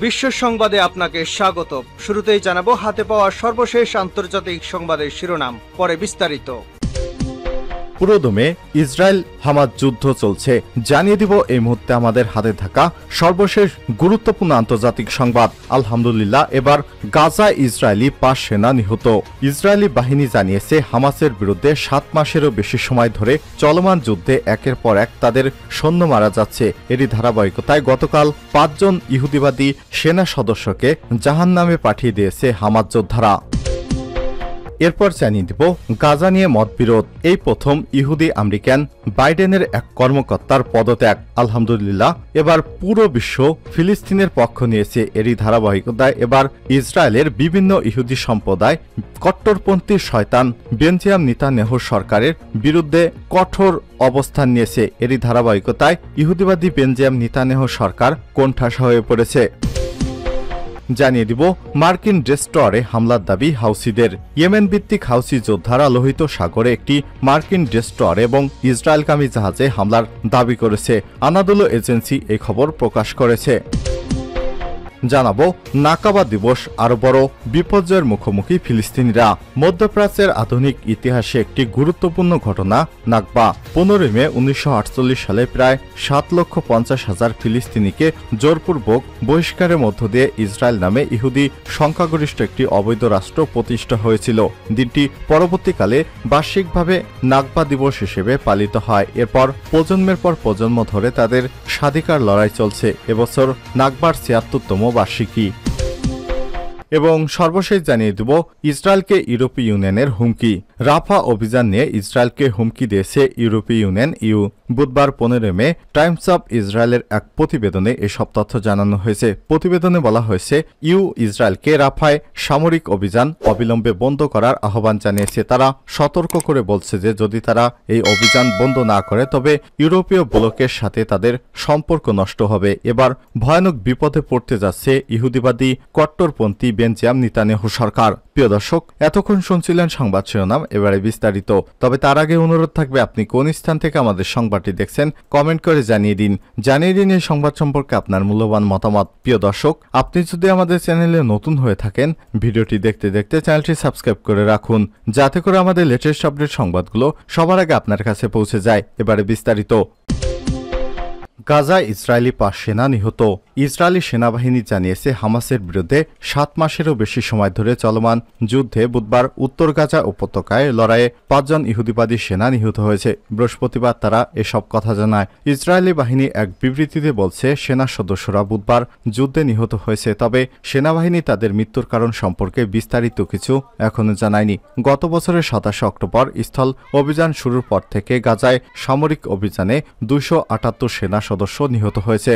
বিশ্ব সংবাদে আপনাকে স্বাগত। শুরুতেই জানাবো হাতে পাওয়া সর্বশেষ আন্তর্জাতিক সংবাদের শিরোনাম, পরে বিস্তারিত। পুরোদমে ইসরায়েল হামাস যুদ্ধ চলছে। জানিয়ে দিব এই মুহূর্তে আমাদের হাতে থাকা সর্বশেষ গুরুত্বপূর্ণ আন্তর্জাতিক সংবাদ। আলহামদুলিল্লাহ, এবার গাজা ইসরায়েলি 5 সেনা নিহত। ইসরায়েলি বাহিনী জানিয়েছে হামাসের বিরুদ্ধে 7 মাসেরও বেশি সময় ধরে চলমান যুদ্ধে একের পর এক তাদের সৈন্য মারা যাচ্ছে। এরই ধারাবাহিকতায় গতকাল 5 জন ইহুদিবাদী সেনা সদস্যকে জাহান্নামে পাঠিয়ে দিয়েছে হামাস যোদ্ধারা। এরপর জানিয়ে দিব গাজা নিয়ে মতবিরোধ। এই প্রথম ইহুদি আমেরিকান বাইডেনের এক কর্মকর্তার পদত্যাগ। আলহামদুলিল্লাহ, এবার পুরো বিশ্ব ফিলিস্তিনের পক্ষ নিয়েছে। এরই ধারাবাহিকতায় এবার ইসরায়েলের বিভিন্ন ইহুদি সম্প্রদায় কট্টরপন্থী শয়তান বেঞ্জামিন নেতানিয়াহু সরকারের বিরুদ্ধে কঠোর অবস্থান নিয়েছে। এরই ধারাবাহিকতায় ইহুদিবাদী বেঞ্জামিন নেতানিয়াহু সরকার কোণঠাসা হয়ে পড়েছে। জানিয়ে দিব মার্কিন ডেস্ট্রয়ারে হামলার দাবি হাউসিদের। ইয়েমেন ভিত্তিক হাউসি যোদ্ধারা লোহিত সাগরে একটি মার্কিন ডেস্ট্রয়ার এবং ইসরায়েলগামী জাহাজে হামলার দাবি করেছে। আনাদোলো এজেন্সি এই খবর প্রকাশ করেছে। জানাবো নাকাবা দিবস, আরো বড় বিপর্যয়ের মুখোমুখি ফিলিস্তিনিরা। মধ্যপ্রাচ্যের আধুনিক ইতিহাসে একটি গুরুত্বপূর্ণ ঘটনা নাকবা। 15 মে 1948 সালে প্রায় 7,50,000 ফিলিস্তিনিকে জোরপূর্বক বহিষ্কারের মধ্য দিয়ে ইসরায়েল নামে ইহুদি সংখ্যাগরিষ্ঠ একটি অবৈধ রাষ্ট্র প্রতিষ্ঠা হয়েছিল। দিনটি পরবর্তীকালে বার্ষিকভাবে নাকবা দিবস হিসেবে পালিত হয়। এরপর প্রজন্মের পর প্রজন্ম ধরে তাদের স্বাধিকার লড়াই চলছে। এবছর নাকবার 76তম বার্ষিকী। এবং সর্বশেষ জানিয়ে দেব ইসরায়েলকে ইউরোপীয় ইউনিয়নের হুমকি। রাফা অভিযান নিয়ে ইসরায়েলকে হুমকি দিয়েছে ইউরোপীয় ইউনিয়ন ইউ। বুধবার 15 মে টাইমস অব ইসরায়েলের এক প্রতিবেদনে এসব তথ্য জানানো হয়েছে। প্রতিবেদনে বলা হয়েছে ইউ ইসরায়েলকে রাফায় সামরিক অভিযান অবিলম্বে বন্ধ করার আহ্বান জানিয়েছে। তারা সতর্ক করে বলছে যে যদি তারা এই অভিযান বন্ধ না করে তবে ইউরোপীয় ব্লকের সাথে তাদের সম্পর্ক নষ্ট হবে। এবার ভয়ানক বিপদে পড়তে যাচ্ছে ইহুদিবাদী কট্টরপন্থী বেঞ্জামিন নেতানিয়াহু সরকার। প্রিয় দর্শক, এতক্ষণ শুনছিলেন সংবাদ শিরোনাম, এবারে বিস্তারিত। তবে তার আগে অনুরোধ থাকবে আপনি কোন স্থান থেকে আমাদের সংবাদটি দেখছেন কমেন্ট করে জানিয়ে দিন এই সংবাদ সম্পর্কে আপনার মূল্যবান মতামত। প্রিয় দর্শক, আপনি যদি আমাদের চ্যানেলে নতুন হয়ে থাকেন ভিডিওটি দেখতে দেখতে চ্যানেলটি সাবস্ক্রাইব করে রাখুন, যাতে করে আমাদের লেটেস্ট আপডেট সংবাদগুলো সবার আগে আপনার কাছে পৌঁছে যায়। এবারে বিস্তারিত। গাজায় ইসরায়েলি 5 সেনা নিহত। ইসরায়েলি সেনাবাহিনী জানিয়েছে হামাসের বিরুদ্ধে 7 মাসেরও বেশি সময় ধরে চলমান যুদ্ধে বুধবার উত্তর গাজা উপত্যকায় লড়াইয়ে 5 জন ইহুদিবাদী সেনা নিহত হয়েছে। বৃহস্পতিবার তারা এসব কথা জানায়। ইসরায়েলি বাহিনী এক বিবৃতিতে বলছে সেনা সদস্যরা বুধবার যুদ্ধে নিহত হয়েছে, তবে সেনাবাহিনী তাদের মৃত্যুর কারণ সম্পর্কে বিস্তারিত কিছু এখনো জানায়নি। গত বছরের 27 অক্টোবর স্থল অভিযান শুরুর পর থেকে গাজায় সামরিক অভিযানে 278 সেনা সদস্য নিহত হয়েছে।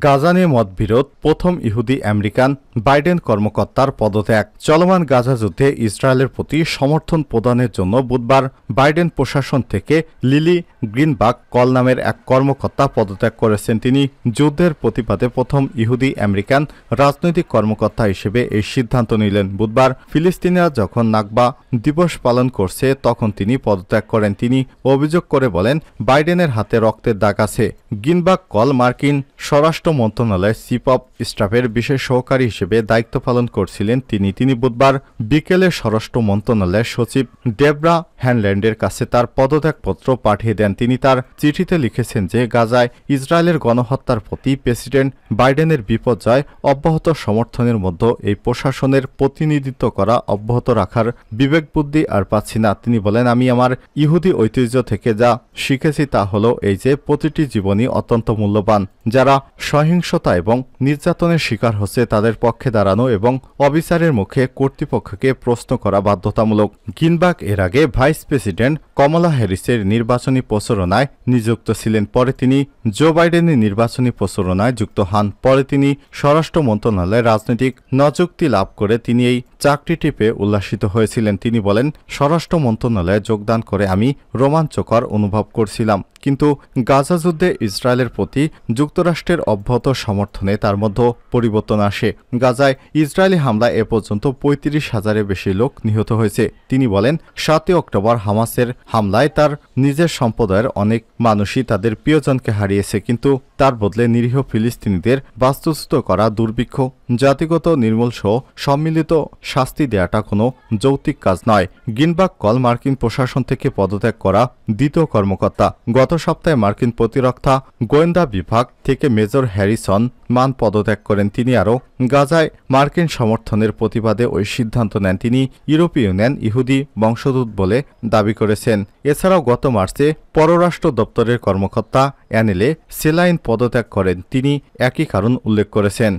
গাজা নিয়ে মতবিরোধ, প্রথম ইহুদি আমেরিকান বাইডেন কর্মকর্তার পদত্যাগ। চলমান গাজা যুদ্ধে ইসরায়েলের প্রতি সমর্থন প্রদানের জন্য বুধবার বাইডেন প্রশাসন থেকে লিলি গ্রিনবাক কল নামের এক কর্মকর্তা পদত্যাগ করেছেন। তিনি যুদ্ধের প্রতিবাদে প্রথম ইহুদি আমেরিকান রাজনৈতিক কর্মকর্তা হিসেবে এই সিদ্ধান্ত নিলেন। বুধবার ফিলিস্তিনিরা যখন নাকবা দিবস পালন করছে তখন তিনি পদত্যাগ করেন। তিনি অভিযোগ করে বলেন, বাইডেনের হাতে রক্তের দাগ আছে। গ্রিনবাক কল মার্কিন স্বরাষ্ট্র মন্ত্রণালয়ের চিফ অব স্টাফের বিশেষ সহকারী হিসেবে দায়িত্ব পালন করছিলেন। তিনি বুধবার বিকেলে স্বরাষ্ট্র মন্ত্রণালয়ের সচিব ডেবরা হ্যান্ডল্যান্ডের কাছে তার পদত্যাগপত্র পাঠিয়ে দেন। তিনি তার চিঠিতে লিখেছেন যে গাজায় ইসরায়েলের গণহত্যার প্রতি প্রেসিডেন্ট বাইডেনের বিপর্যয় অব্যাহত সমর্থনের মধ্যে এই প্রশাসনের প্রতিনিধিত্ব করা অব্যাহত রাখার বিবেকবুদ্ধি আর পাচ্ছি না। তিনি বলেন, আমি আমার ইহুদি ঐতিহ্য থেকে যা শিখেছি তা হলো এই যে প্রতিটি জীবনই অত্যন্ত মূল্যবান। যারা সহিংসতা এবং নির্যাতনের শিকার হচ্ছে তাদের পক্ষে দাঁড়ানো এবং অবিচারের মুখে কর্তৃপক্ষকে প্রশ্ন করা বাধ্যতামূলক। গ্রিনবাক এর আগে ভাইস প্রেসিডেন্ট কমলা হ্যারিসের নির্বাচনী প্রচারণায় নিযুক্ত ছিলেন। পরে তিনি জো বাইডেনের নির্বাচনী প্রচারণায় যুক্ত হন। পরে তিনি স্বরাষ্ট্র মন্ত্রণালয়ে রাজনৈতিক নিযুক্তি লাভ করে তিনি এই চাকরিটি পেয়ে উল্লাসিত হয়েছিলেন। তিনি বলেন, স্বরাষ্ট্র মন্ত্রণালয়ে যোগদান করে আমি রোমাঞ্চকর অনুভব করছিলাম, কিন্তু গাজা যুদ্ধে ইসরায়েলের প্রতি যুক্তরাষ্ট্রের অব্যাহত সমর্থনে তার মধ্যে পরিবর্তন আসে। গাজায় ইসরায়েলি হামলায় এ পর্যন্ত ৩৫,০০০-এর বেশি লোক নিহত হয়েছে। তিনি বলেন, ৭ই অক্টোবর হামাসের হামলায় তার নিজের সম্প্রদায়ের অনেক মানুষই তাদের প্রিয়জনকে হারিয়েছে, কিন্তু তার বদলে নিরীহ ফিলিস্তিনিদের বাস্তুচ্যুত করা দুর্ভিক্ষ, জাতিগত নির্মূল সহ সম্মিলিত শাস্তি দেয়াটা কোনো যৌক্তিক কাজ নয়। গিনবাক কল মার্কিন প্রশাসন থেকে পদত্যাগ করা দ্বিতীয় কর্মকর্তা। গত সপ্তাহে মার্কিন প্রতিরক্ষা গোয়েন্দা বিভাগ থেকে মেজর হ্যারিসন মান পদত্যাগ করেন। তিনি আরও গাজায় মার্কিন সমর্থনের প্রতিবাদে ওই সিদ্ধান্ত নেন। তিনি ইউরোপীয় ইউনিয়ন ইহুদি বংশোদ্ভূত বলে দাবি করেছেন। এছাড়াও গত মার্চে পররাষ্ট্র দপ্তরের কর্মকর্তা অ্যানেলে সেলাইন পদত্যাগ করেন। তিনি একই কারণ উল্লেখ করেছেন।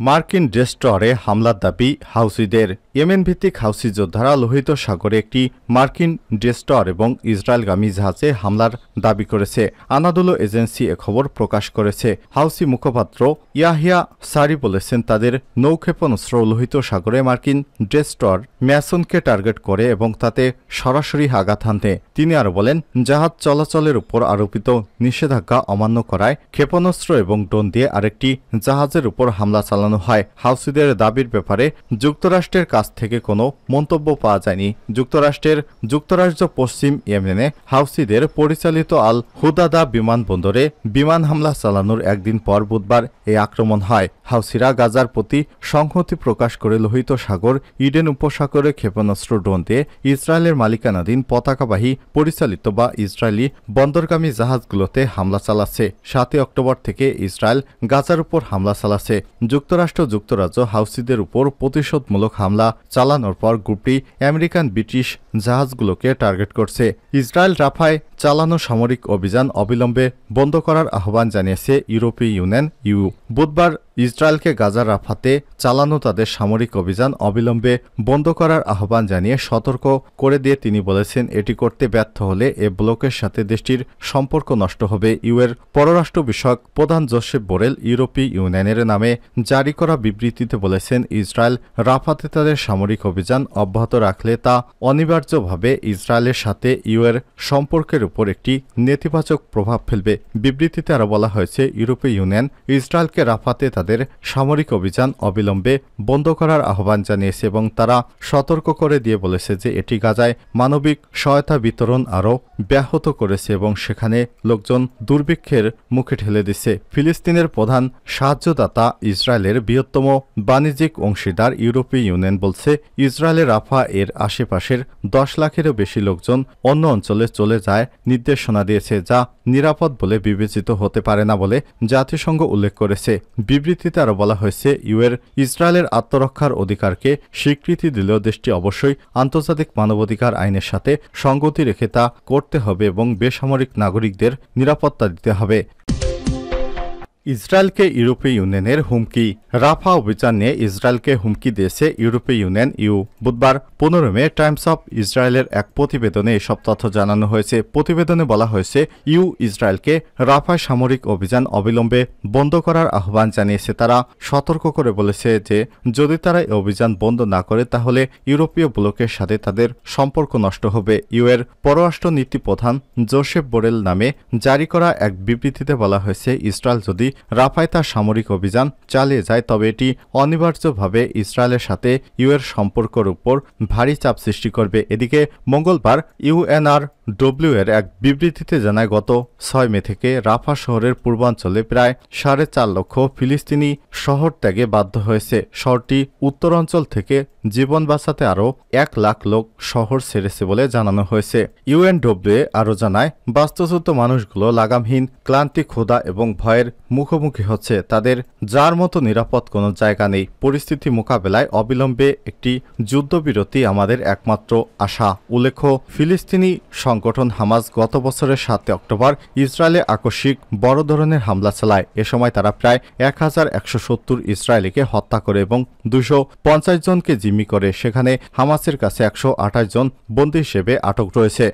মার্কিন ডেস্ট্রয়ারে হামলার দাবি হাউসিদের। ইয়েমেন ভিত্তিক হাউসি যোদ্ধারা লোহিত সাগরে একটি মার্কিন ডেস্ট্রয়ার এবং ইসরায়েলগামী জাহাজে হামলার দাবি করেছে। আনাদোলো এজেন্সি এ খবর প্রকাশ করেছে। হাউসি মুখপাত্র ইয়াহিয়া সারি বলেছেন, তাদের নৌক্ষেপণাস্ত্র লোহিত সাগরে মার্কিন ডেস্ট্রয়ার ম্যাসনকে টার্গেট করে এবং তাতে সরাসরি আঘাত হানতে। তিনি আরও বলেন, জাহাজ চলাচলের উপর আরোপিত নিষেধাজ্ঞা অমান্য করায় ক্ষেপণাস্ত্র এবং ড্রোন দিয়ে আরেকটি জাহাজের উপর হামলা চালানো হয়। হাউসিদের দাবির ব্যাপারে যুক্তরাষ্ট্রের কাছ থেকে কোনো মন্তব্য পাওয়া যায়নি। যুক্তরাষ্ট্র পশ্চিম ইয়েমেনে হাউসিদের পরিচালিত আল হুদাদা বিমানবন্দরে বিমান হামলা চালানোর একদিন পর বুধবার এই আক্রমণ হয়। হাউসিরা গাজার প্রতি সংহতি প্রকাশ করে লোহিত সাগর, ইডেন উপসাগরে ক্ষেপণাস্ত্র ড্রোন দিয়ে ইসরায়েলের মালিকানাধীন পতাকাবাহী পরিচালিত বা ইসরায়েলি বন্দরগামী জাহাজগুলোতে হামলা চালাচ্ছে। ৭ই অক্টোবর থেকে ইসরায়েল গাজার উপর হামলা চালাচ্ছে। যুক্তরাজ্য হাউসিদের উপর প্রতিশোধমূলক হামলা চালানোর পর গ্রুপটি আমেরিকান ব্রিটিশ জাহাজগুলোকে টার্গেট করছে। ইসরায়েল রাফায় চালানো সামরিক অভিযান অবিলম্বে বন্ধ করার আহ্বান জানিয়েছে ইউরোপীয় ইউনিয়ন ইউ। বুধবার ইসরায়েলকে গাজার রাফাতে চালানো তাদের সামরিক অভিযান অবিলম্বে বন্ধ করার আহ্বান জানিয়ে সতর্ক করে দিয়ে তিনি বলেছেন, এটি করতে ব্যর্থ হলে এ ব্লকের সাথে দেশটির সম্পর্ক নষ্ট হবে। ইউএর পররাষ্ট্র বিষয়ক প্রধান জোসেফ বোরেল ইউরোপীয় ইউনিয়নের নামে জারি করা বিবৃতিতে বলেছেন, ইসরায়েল রাফাতে তাদের সামরিক অভিযান অব্যাহত রাখলে তা অনিবার্যভাবে ইসরায়েলের সাথে ইউএর সম্পর্কের উপর একটি নেতিবাচক প্রভাব ফেলবে। বিবৃতিতে আরও বলা হয়েছে, ইউরোপীয় ইউনিয়ন ইসরায়েলকে রাফাতে তাদের সামরিক অভিযান অবিলম্বে বন্ধ করার আহ্বান জানিয়েছে এবং তারা সতর্ক করে দিয়ে বলেছে যে এটি গাজায় মানবিক সহায়তা বিতরণ আরও ব্যাহত করেছে এবং সেখানে লোকজন দুর্ভিক্ষের মুখে ঠেলে দিচ্ছে। ফিলিস্তিনের প্রধান সাহায্যদাতা ইসরায়েলের বৃহত্তম বাণিজ্যিক অংশীদার ইউরোপীয় ইউনিয়ন বলছে, ইসরায়েলের রাফা এর আশেপাশের 10 লাখেরও বেশি লোকজন অন্য অঞ্চলে চলে যায় নির্দেশনা দিয়েছে, যা নিরাপদ বলে বিবেচিত হতে পারে না বলে জাতিসংঘ উল্লেখ করেছে। বিবৃতিতে আরও বলা হয়েছে, ইউএর ইসরায়েলের আত্মরক্ষার অধিকারকে স্বীকৃতি দিলেও দেশটি অবশ্যই আন্তর্জাতিক মানবাধিকার আইনের সাথে সঙ্গতি রেখে তা করতে হবে এবং বেসামরিক নাগরিকদের নিরাপত্তা দিতে হবে। ইসরায়েলকে ইউরোপীয় ইউনিয়নের হুমকি। রাফা অভিযান নিয়ে ইসরায়েলকে হুমকি দিয়েছে ইউরোপীয় ইউনিয়ন ইউ। বুধবার 15 মে টাইমস অফ ইসরায়েলের এক প্রতিবেদনে এসব তথ্য জানানো হয়েছে। প্রতিবেদনে বলা হয়েছে, ইউ ইসরায়েলকে রাফায় সামরিক অভিযান অবিলম্বে বন্ধ করার আহ্বান জানিয়েছে। তারা সতর্ক করে বলেছে যে যদি তারা এই অভিযান বন্ধ না করে তাহলে ইউরোপীয় ব্লকের সাথে তাদের সম্পর্ক নষ্ট হবে। ইউ এর পররাষ্ট্র নীতি প্রধান জোসেফ বোরেল নামে জারি করা এক বিবৃতিতে বলা হয়েছে, ইসরায়েল যদি রাফায় তার সামরিক অভিযান চালিয়ে যায় তবে এটি অনিবার্যভাবে ইসরায়েলের সাথে ইউএর সম্পর্কের উপর ভারী চাপ সৃষ্টি করবে। এদিকে মঙ্গলবার ইউএনআরডব্লিউ এর এক বিবৃতিতে জানায়, গত 6 মে থেকে রাফা শহরের পূর্বাঞ্চলে প্রায় 4.5 লক্ষ ফিলিস্তিনি শহর ত্যাগে বাধ্য হয়েছে। শহরটি উত্তরাঞ্চল থেকে জীবন বাঁচাতে আরও 1 লাখ লোক শহর ছেড়েছে বলে জানানো হয়েছে। ইউএনডব্লিউ আরও জানায়, বাস্তুচ্যুত মানুষগুলো লাগামহীন ক্লান্তি, ক্ষুধা এবং ভয়ের মুখোমুখি হচ্ছে। তাদের যার মতো নিরাপদ কোনো জায়গা নেই। পরিস্থিতি মোকাবেলায় অবিলম্বে একটি যুদ্ধবিরতি আমাদের একমাত্র আশা। উল্লেখ্য, ফিলিস্তিনি সংগঠন হামাস গত বছরের 7 অক্টোবর ইসরায়েলে আকস্মিক বড় ধরনের হামলা চালায়। এ সময় তারা প্রায় 1170 ইসরায়েলিকে হত্যা করে এবং 250 জনকে জিম্মি করে। সেখানে হামাসের কাছে 128 জন বন্দী হিসেবে আটক রয়েছে।